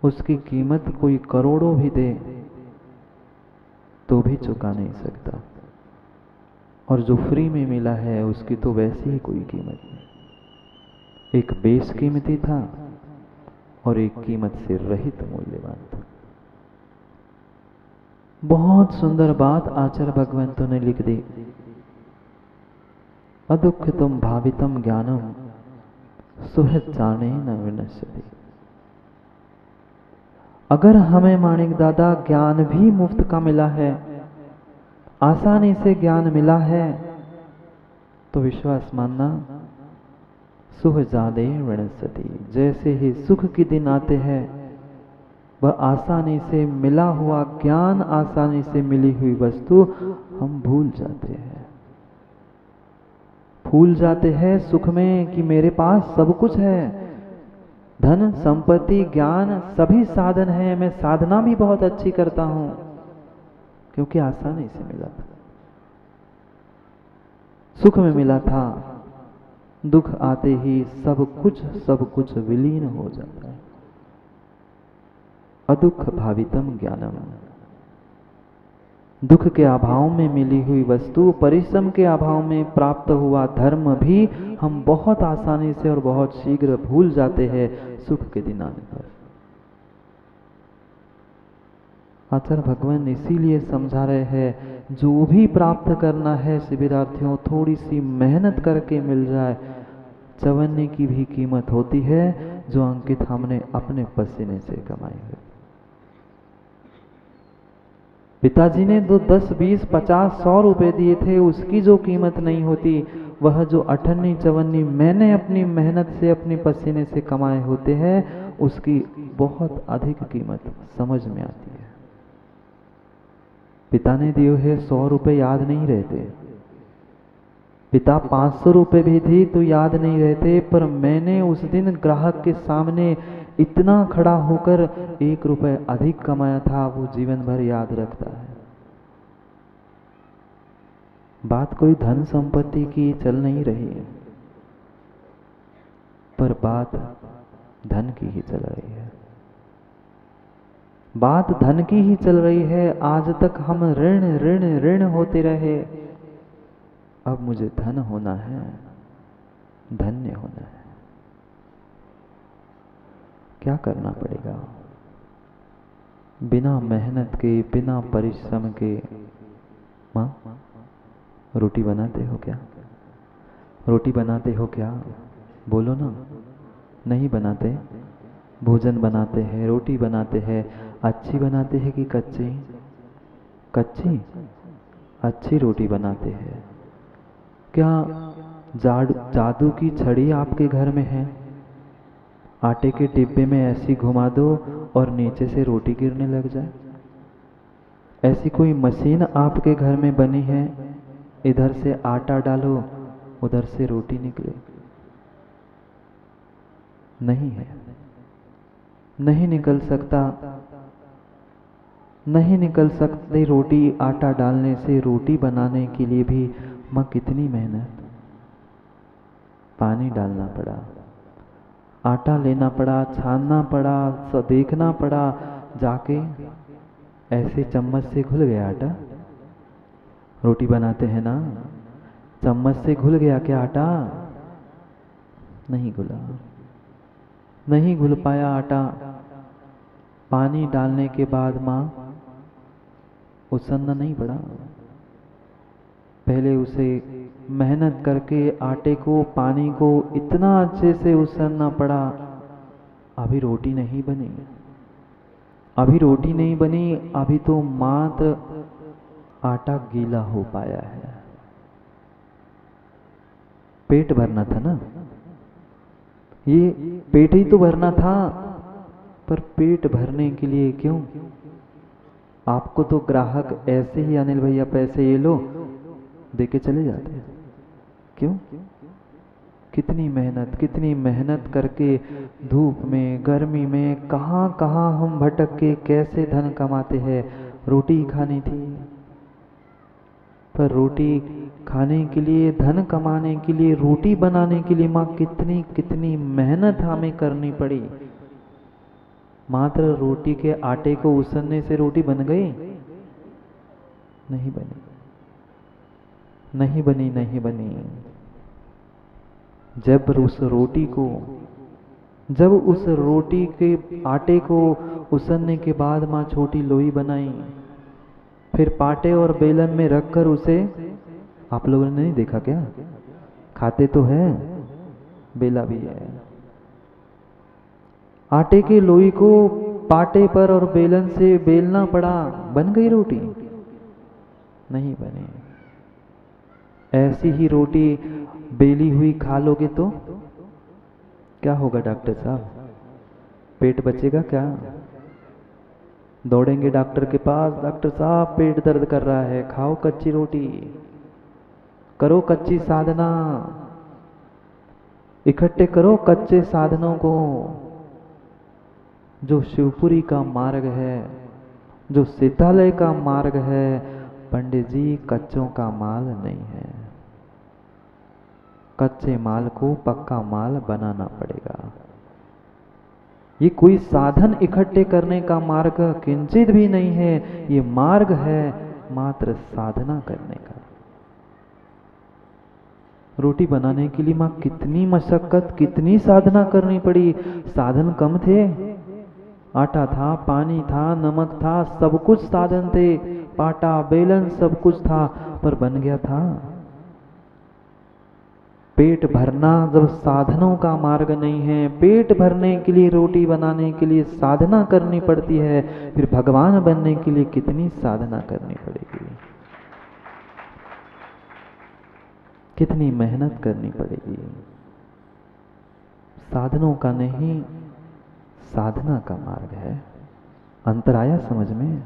उसकी कीमत कोई करोड़ों भी दे तो भी चुका नहीं सकता। और जो फ्री में मिला है उसकी तो वैसे ही कोई कीमत नहीं। एक बेशकीमती था और एक कीमत से रहित मूल्यवान था। बहुत सुंदर बात आचार्य भगवंतों ने लिख दी। अदुःखितम भावितम ज्ञानम सुहृद जाने न विनश्यति। अगर हमें माणिक दादा ज्ञान भी मुफ्त का मिला है, आसानी से ज्ञान मिला है, तो विश्वास मानना सुहृदादे विनश्यति। जैसे ही सुख के दिन आते हैं, वह आसानी से मिला हुआ ज्ञान, आसानी से मिली हुई वस्तु हम भूल जाते हैं। भूल जाते हैं सुख में कि मेरे पास सब कुछ है, धन संपत्ति ज्ञान सभी साधन है, मैं साधना भी बहुत अच्छी करता हूं क्योंकि आसानी से मिला था, सुख में मिला था। दुख आते ही सब कुछ विलीन हो जाता है। अदुख भावितम ज्ञानम। दुख के अभाव में मिली हुई वस्तु, परिश्रम के अभाव में प्राप्त हुआ धर्म भी हम बहुत आसानी से और बहुत शीघ्र भूल जाते हैं सुख के दिन आने पर। आचार्य भगवान इसीलिए समझा रहे हैं, जो भी प्राप्त करना है शिविरार्थियों, थोड़ी सी मेहनत करके मिल जाए। चवन्नी की भी कीमत होती है जो अंकित हमने अपने पसीने से कमाई है। पिताजी ने 10, 20, 50, 100 रुपए दिए थे, उसकी जो कीमत नहीं होती, वह जो 58, 54 मैंने अपनी मेहनत से अपने पसीने से कमाए होते हैं, उसकी बहुत अधिक कीमत समझ में आती है। पिता ने दिए हुए 100 रुपए याद नहीं रहते, पिता 500 रुपए भी दी तो याद नहीं रहते, पर मैंने उस दिन ग्राहक के सामने इतना खड़ा होकर 1 रुपए अधिक कमाया था, वो जीवन भर याद रखता है। बात कोई धन संपत्ति की चल नहीं रही है, पर बात धन की ही चल रही है। बात धन की ही चल रही है। आज तक हम ऋण ऋण ऋण होते रहे, अब मुझे धन होना है, धन्य होना है। क्या करना पड़ेगा? बिना मेहनत के, बिना परिश्रम के। माँ, रोटी बनाते हो क्या? रोटी बनाते हो क्या? बोलो ना। नहीं बनाते? भोजन बनाते हैं, रोटी बनाते हैं, अच्छी बनाते हैं कि कच्ची? कच्ची? अच्छी रोटी बनाते हैं। क्या जादू की छड़ी आपके घर में है? आटे के डिब्बे में ऐसी घुमा दो और नीचे से रोटी गिरने लग जाए? ऐसी कोई मशीन आपके घर में बनी है, इधर से आटा डालो उधर से रोटी निकले? नहीं है, नहीं निकल सकता, नहीं निकल सकती रोटी। आटा डालने से रोटी बनाने के लिए भी माँ कितनी मेहनत, पानी डालना पड़ा, आटा लेना पड़ा, छानना पड़ा, देखना पड़ा, जाके ऐसे चम्मच से घुल गया आटा। रोटी बनाते हैं ना, चम्मच से घुल गया क्या आटा? नहीं घुला, नहीं घुल पाया आटा। पानी डालने के बाद माँ उसन्ना नहीं पड़ा, पहले उसे मेहनत करके आटे को, पानी को इतना अच्छे से उसनना पड़ा। अभी रोटी नहीं बनी, अभी रोटी नहीं बनी, अभी तो मात्र आटा गीला हो पाया है। पेट भरना था ना, ये पेट ही तो भरना था, पर पेट भरने के लिए क्यों? आपको तो ग्राहक ऐसे ही, अनिल भैया पैसे ये लो दे के चले जाते हैं। क्यों? कितनी मेहनत करके धूप में, गर्मी में, कहाँ कहाँ हम भटक के कैसे धन कमाते हैं। रोटी खानी थी, पर रोटी खाने के लिए, धन कमाने के लिए, रोटी बनाने के लिए माँ कितनी मेहनत हमें करनी पड़ी। मात्र रोटी के आटे को उसनने से रोटी बन गई? नहीं बनी, नहीं बनी, नहीं बनी। जब उस रोटी के आटे को उसनने के बाद माँ छोटी लोई बनाई, फिर पाटे और बेलन में रखकर उसे, आप लोगों ने नहीं देखा क्या? खाते तो है, बेला भी है। आटे की लोई को पाटे पर और बेलन से बेलना पड़ा, बन गई रोटी? नहीं बनी। ऐसी ही रोटी बेली हुई खा लोगे तो क्या होगा डॉक्टर साहब? पेट बचेगा क्या? दौड़ेंगे डॉक्टर के पास, डॉक्टर साहब पेट दर्द कर रहा है, खाओ कच्ची रोटी, करो कच्ची साधना, इकट्ठे करो कच्चे साधनों को। जो शिवपुरी का मार्ग है, जो सीतालय का मार्ग है, पंडित जी कच्चों का माल नहीं है। कच्चे माल को पक्का माल बनाना पड़ेगा। ये कोई साधन इकट्ठे करने का मार्ग किंचित भी नहीं है, ये मार्ग है मात्र साधना करने का। रोटी बनाने के लिए माँ कितनी मशक्कत, कितनी साधना करनी पड़ी। साधन कम थे, आटा था, पानी था, नमक था, सब कुछ साधन थे, पाटा बेलन सब कुछ था, पर बन गया था। पेट भरना जब साधनों का मार्ग नहीं है, पेट भरने के लिए रोटी बनाने के लिए साधना करनी पड़ती है, फिर भगवान बनने के लिए कितनी साधना करनी पड़ेगी, कितनी मेहनत करनी पड़ेगी। साधनों का नहीं, साधना का मार्ग है। अंतर आया समझ में?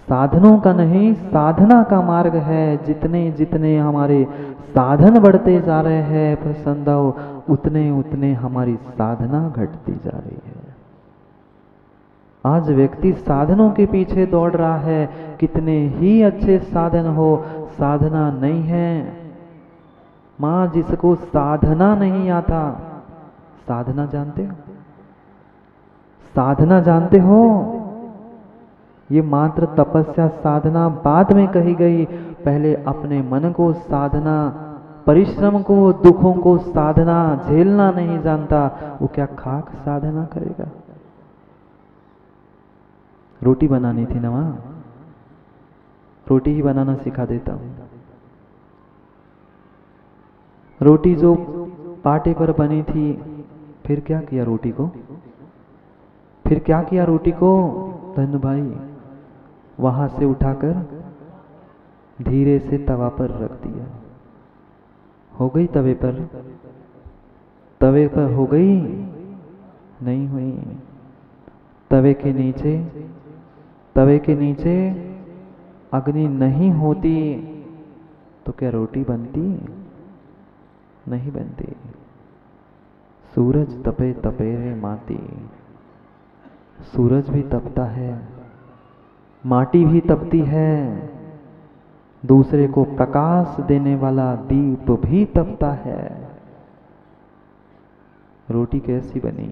साधनों का नहीं, साधना का मार्ग है। जितने जितने हमारे साधन बढ़ते जा रहे हैं प्रसन्नदाओ, उतने उतने हमारी साधना घटती जा रही है। आज व्यक्ति साधनों के पीछे दौड़ रहा है, कितने ही अच्छे साधन हो, साधना नहीं है। माँ जिसको साधना नहीं आता, साधना जानते हो? साधना जानते हो? ये मात्र तपस्या साधना बाद में कही गई, पहले अपने मन को साधना, परिश्रम को, दुखों को साधना, झेलना नहीं जानता, वो क्या खाक साधना करेगा? रोटी बनानी थी ना माँ, रोटी ही बनाना सिखा देता हूँ। रोटी जो पाटे पर बनी थी, फिर क्या किया रोटी को? फिर क्या किया रोटी को? धनु भाई, वहां से उठाकर धीरे से तवा पर रख दिया। हो गई तवे पर? तवे पर हो गई? नहीं हुई। तवे के नीचे अग्नि नहीं होती तो क्या रोटी बनती? नहीं बनती। सूरज तपे तपे रे माटी, सूरज भी तपता है, माटी भी तपती है, दूसरे को प्रकाश देने वाला दीप भी तपता है। रोटी कैसी बनी?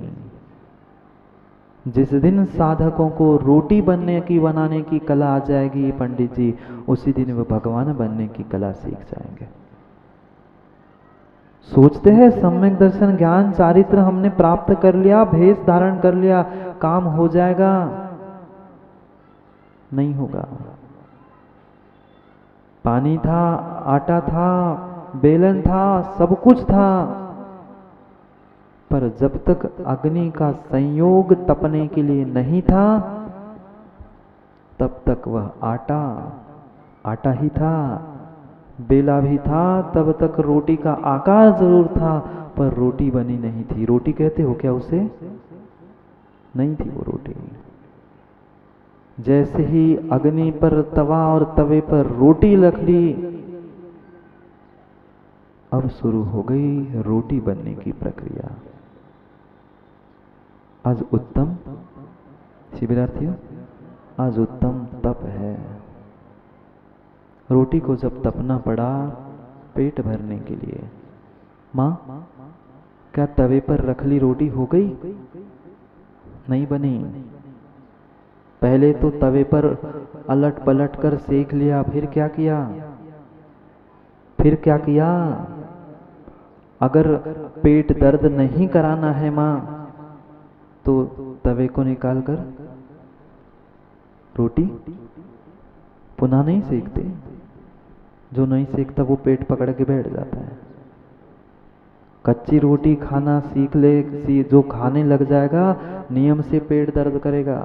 जिस दिन साधकों को रोटी बनाने की कला आ जाएगी पंडित जी, उसी दिन वो भगवान बनने की कला सीख जाएंगे। सोचते हैं सम्यक दर्शन ज्ञान चारित्र हमने प्राप्त कर लिया, भेष धारण कर लिया, काम हो जाएगा। नहीं होगा। पानी था, आटा था, बेलन था, सब कुछ था, पर जब तक अग्नि का संयोग तपने के लिए नहीं था, तब तक वह आटा ही था, बेला भी था, तब तक रोटी का आकार जरूर था, पर रोटी बनी नहीं थी। रोटी कहते हो क्या उसे? नहीं थी वो रोटी। जैसे ही अग्नि पर तवा और तवे पर रोटी रख ली, अब शुरू हो गई रोटी बनने की प्रक्रिया। आज उत्तम शिविरार्थियों, आज उत्तम तप है। रोटी को जब तपना पड़ा पेट भरने के लिए, माँ क्या तवे पर रख ली रोटी हो गई? नहीं बनी। पहले तो तवे पर अलट पलट कर सेक लिया, फिर क्या किया? फिर क्या किया? अगर पेट दर्द नहीं कराना है माँ, तो तवे को निकाल कर रोटी पुनः नहीं सेकते। जो नहीं सेकता वो पेट पकड़ के बैठ जाता है। कच्ची रोटी खाना सीख ले, जो खाने लग जाएगा नियम से पेट दर्द करेगा।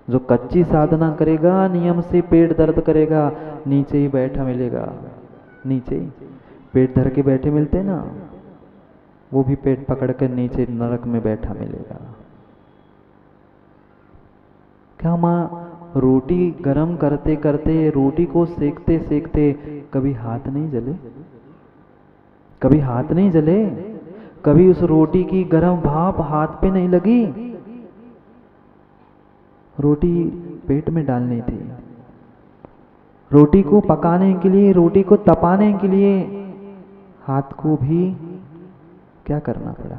जो कच्ची साधना करेगा नियम से पेट दर्द करेगा। नीचे ही बैठा मिलेगा, नीचे ही पेट धर के बैठे मिलते ना, वो भी पेट पकड़ कर नीचे नरक में बैठा मिलेगा। क्या माँ रोटी गरम करते करते, रोटी को सेकते सेकते कभी हाथ नहीं जले? कभी हाथ नहीं जले? कभी उस रोटी की गरम भाप हाथ पे नहीं लगी? रोटी पेट में डालनी थी। रोटी को पकाने के लिए, रोटी को तपाने के लिए हाथ को भी क्या करना पड़ा?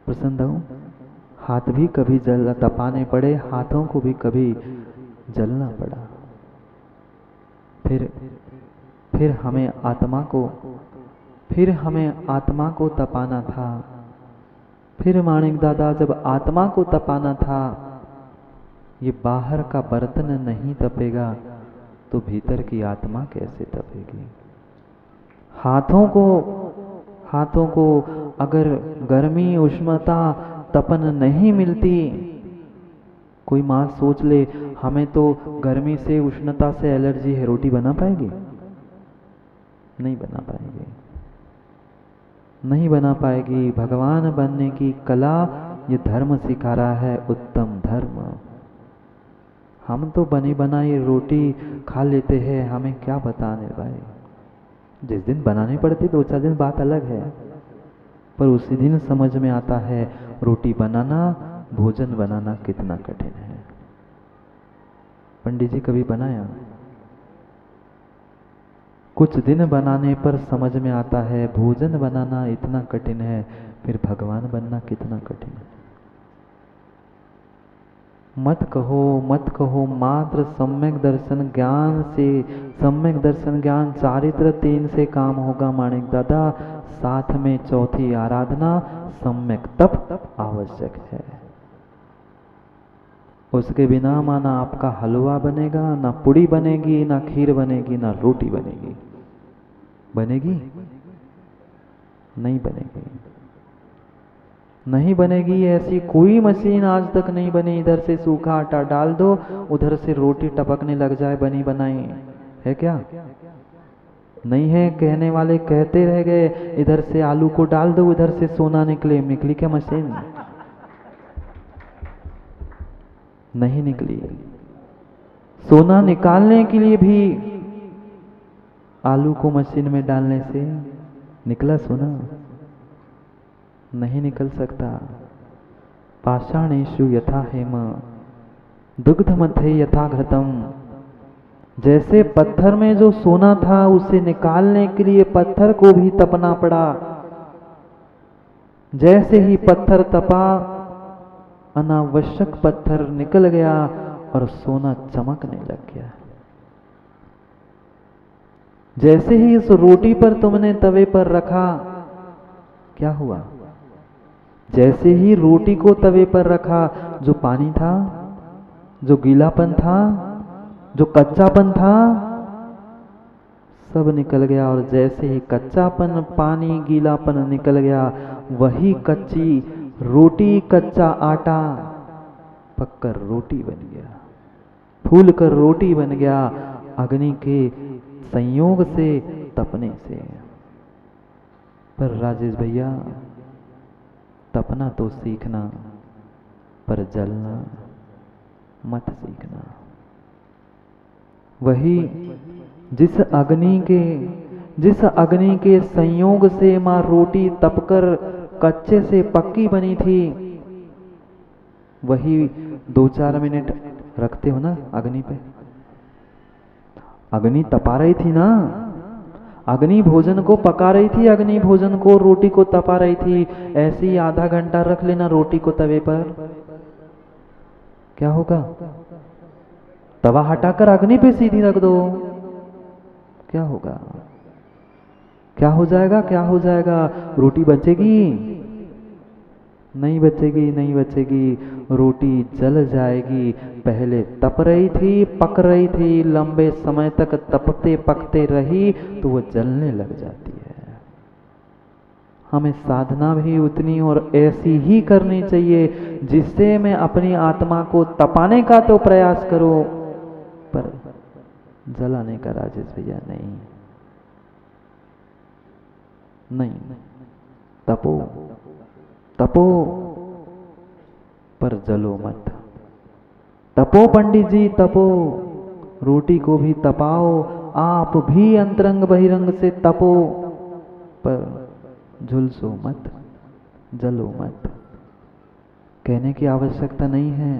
प्रसन्न हूं, हाथ भी कभी जल तपाने पड़े, हाथों को भी कभी जलना पड़ा। फिर हमें आत्मा को तपाना था। फिर माणिक दादा जब आत्मा को तपाना था, ये बाहर का बर्तन नहीं तपेगा तो भीतर की आत्मा कैसे तपेगी? हाथों को अगर गर्मी उष्णता तपन नहीं मिलती, कोई माँ सोच ले हमें तो गर्मी से उष्णता से एलर्जी है, रोटी बना पाएगी? नहीं बना पाएगी, नहीं बना पाएगी। भगवान बनने की कला ये धर्म सिखा रहा है, उत्तम धर्म। हम तो बनी बनाई रोटी खा लेते हैं, हमें क्या बताने भाई। जिस दिन बनानी पड़ती 2-4 दिन बात अलग है, पर उसी दिन समझ में आता है रोटी बनाना, भोजन बनाना कितना कठिन है। पंडित जी कभी बनाया? कुछ दिन बनाने पर समझ में आता है भोजन बनाना इतना कठिन है, फिर भगवान बनना कितना कठिन है। मत कहो मात्र सम्यक दर्शन ज्ञान से, सम्यक दर्शन ज्ञान चारित्र 3 से काम होगा माणिक दादा। साथ में चौथी आराधना सम्यक तप आवश्यक है। उसके बिना माना आपका हलवा बनेगा, ना पुड़ी बनेगी, ना खीर बनेगी, ना रोटी बनेगी। बनेगी? नहीं बनेगी, नहीं बनेगी। ऐसी कोई मशीन आज तक नहीं बनी इधर से सूखा आटा डाल दो, उधर से रोटी टपकने लग जाए बनी बनाई। है क्या? नहीं है। कहने वाले कहते रह गए, इधर से आलू को डाल दो, उधर से सोना निकले। निकली क्या मशीन? नहीं निकली। सोना निकालने के लिए भी आलू को मशीन में डालने से निकला सोना? नहीं निकल सकता। पाषाणेषु यथा हेम दुग्धमध्ये यथा घृतम। जैसे पत्थर में जो सोना था उसे निकालने के लिए पत्थर को भी तपना पड़ा। जैसे ही पत्थर तपा, अनावश्यक पत्थर निकल गया और सोना चमकने लग गया। जैसे ही इस रोटी पर तुमने तवे पर रखा, क्या हुआ? जैसे ही रोटी को तवे पर रखा, जो पानी था, जो गीलापन था, जो कच्चापन था, सब निकल गया। और जैसे ही कच्चापन, पानी, गीलापन निकल गया, वही कच्ची रोटी, कच्चा आटा पककर रोटी बन गया, फूल कर रोटी बन गया, अग्नि के संयोग से, तपने से। पर राजेश भैया, तपना तो सीखना, पर जलना मत सीखना। वही जिस अग्नि के संयोग से माँ रोटी तपकर कच्चे से पक्की बनी थी, वही 2-4 मिनट रखते हो ना अग्नि पे। अग्नि तपा रही थी ना, अग्नि भोजन को पका रही थी, अग्नि भोजन को, रोटी को तपा रही थी। ऐसे ही आधा घंटा रख लेना रोटी को तवे पर, क्या होगा? तवा हटाकर अग्नि पे सीधी रख दो, क्या होगा? क्या हो जाएगा? क्या हो जाएगा? रोटी बचेगी? नहीं बचेगी, नहीं बचेगी, रोटी जल जाएगी। पहले तप रही थी, पक रही थी, लंबे समय तक तपते पकते रही तो वो जलने लग जाती है। हमें साधना भी उतनी और ऐसी ही करनी चाहिए जिससे मैं अपनी आत्मा को तपाने का तो प्रयास करूं, पर जलाने का राजेश भैया नहीं, नहीं। तपो तपो पर जलो मत। तपो पंडित जी, तपो, रोटी को भी तपाओ, आप भी अंतरंग बहिरंग से तपो, पर झुलसो मत, जलो मत। कहने की आवश्यकता नहीं है,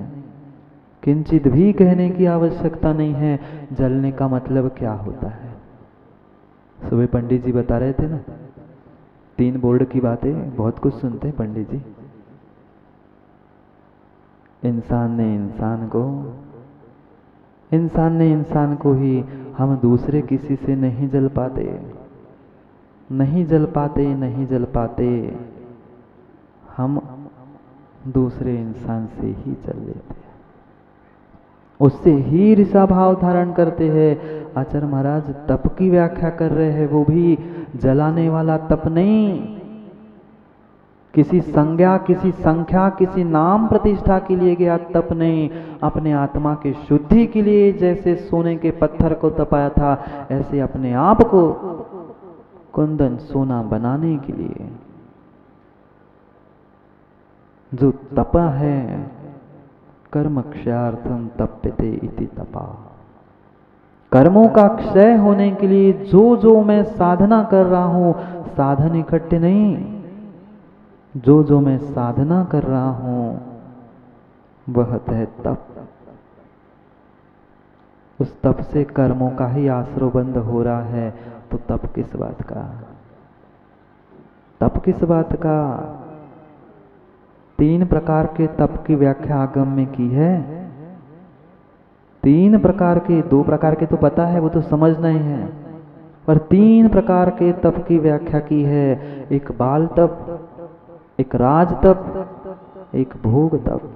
किंचित भी कहने की आवश्यकता नहीं है। जलने का मतलब क्या होता है? सुबह पंडित जी बता रहे थे ना, 3 बोर्ड की बातें, बहुत कुछ सुनते हैं पंडित जी। इंसान ने इंसान को ही, हम दूसरे किसी से नहीं जल पाते, नहीं जल पाते, नहीं जल पाते। हम दूसरे इंसान से ही जल लेते हैं, उससे ही ईर्ष्या भाव धारण करते हैं। आचार्य महाराज तप की व्याख्या कर रहे हैं, वो भी जलाने वाला तप नहीं, किसी संज्ञा, किसी संख्या, किसी नाम प्रतिष्ठा के लिए गया तप नहीं, अपने आत्मा की शुद्धि के लिए। जैसे सोने के पत्थर को तपाया था, ऐसे अपने आप को कुंदन सोना बनाने के लिए जो तपा है। कर्म क्षयार्थम तप्यते इति तपा। कर्मों का क्षय होने के लिए जो मैं साधना कर रहा हूं, साधन इकट्ठे नहीं, जो मैं साधना कर रहा हूं वह है तप। उस तप से कर्मों का ही आश्रय बंद हो रहा है, तो तप किस बात का? तप किस बात का? 3 प्रकार के तप की व्याख्या आगम में की है। 3 प्रकार के, 2 प्रकार के तो पता है, वो तो समझना ही है, पर 3 प्रकार के तप की व्याख्या की है। एक बाल तप, एक राज तप, एक भोग तप।